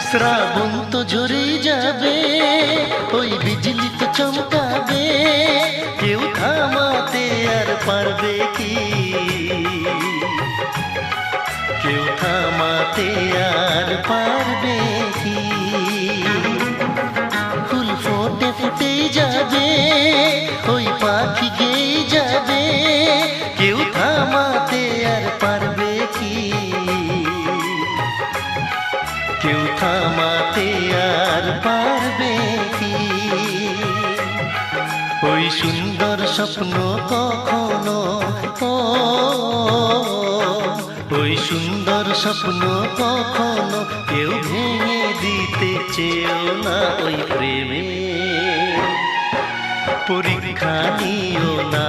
শ্রাবণ তো ঝরেই যাবে, ওই বিজলি তো চমকাবে, কেউ থামাতে আর পারবে কি, কেউ থামাতে আর পারবে কি। ফুল ফোটে ফুটেই যাবে, ওই পাখি গেয়ে যাবে, কেউ থামাতে আর পারবে কি, কেউ থামাতে আর পারবে কি। ওই সুন্দর স্বপ্ন কখনো, ওই সুন্দর স্বপ্ন কখনো কেউ ভেঙে দিতে চেয়েও না। ওই প্রেমে পরীক্ষা নিও না,